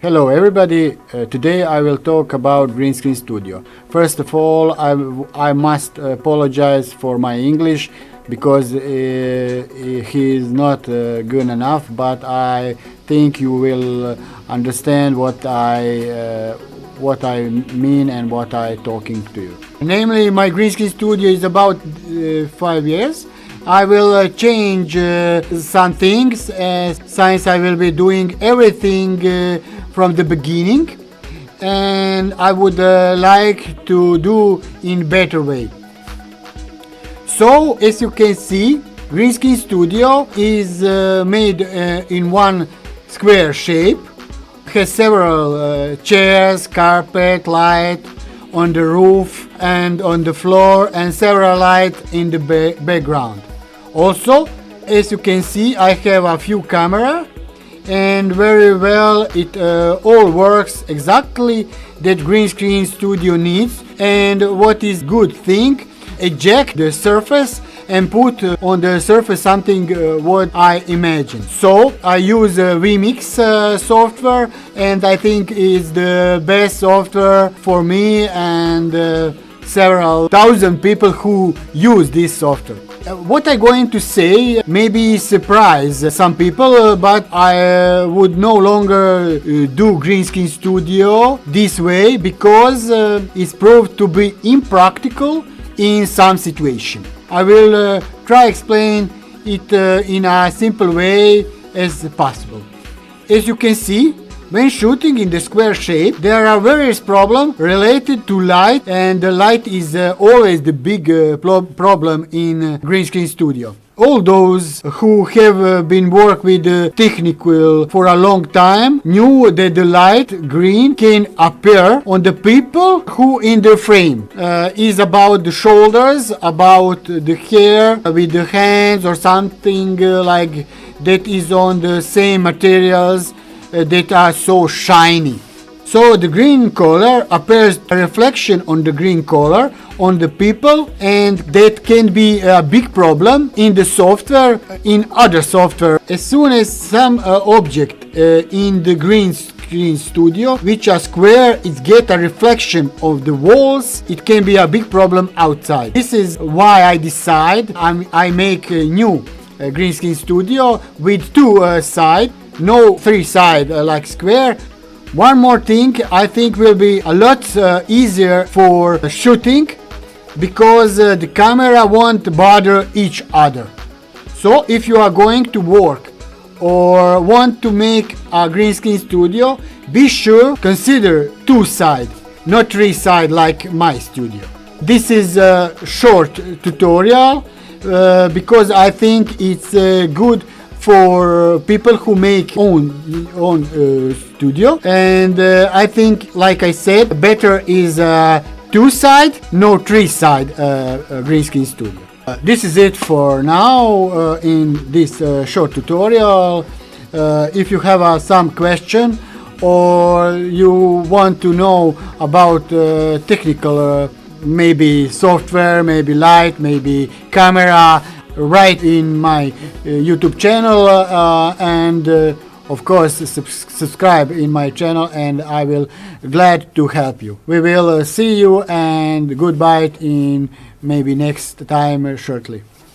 Hello everybody, today I will talk about Green Screen Studio. First of all, I must apologize for my English because he is not good enough, but I think you will understand what I mean and what I talking to you. Namely, my Green Screen Studio is about 5 years. I will change some things since I will be doing everything from the beginning, and I would like to do in better way. So as you can see, Green Screen Studio is made in one square shape, has several chairs, carpet, light on the roof and on the floor, and several lights in the background. Also, as you can see, I have a few cameras, and very well it all works exactly that Green Screen Studio needs. And what is good thing, eject the surface and put on the surface something what I imagine. So I use VMix software, and I think is the best software for me and several thousand people who use this software. What I'm going to say maybe surprise some people, but I would no longer do Green Screen Studio this way because it's proved to be impractical in some situation. I will try explain it in a simple way as possible. As you can see, when shooting in the square shape, there are various problems related to light, and the light is always the big problem in Green Screen Studio. All those who have been work with technical for a long time knew that the light green can appear on the people who in the frame. Is about the shoulders, about the hair, with the hands or something like that is on the same materials that are so shiny. So the green color appears a reflection on the green color on the people, and that can be a big problem in the software, in other software. As soon as some object in the Green Screen Studio which are square, it get a reflection of the walls, it can be a big problem outside. This is why I decide I make a new Green Screen Studio with two sides, no three sides like square. One more thing I think will be a lot easier for shooting because the camera won't bother each other. So if you are going to work or want to make a Green Screen Studio, be sure consider two sides, not three sides like my studio. This is a short tutorial because I think it's good for people who make own studio, and I think, like I said, better is two side, no three side Green Screen Studio. This is it for now in this short tutorial. If you have some question or you want to know about technical maybe software, maybe light, maybe camera, write in my YouTube channel, and of course subscribe in my channel, and I will glad to help you. We will see you, and goodbye in maybe next time shortly.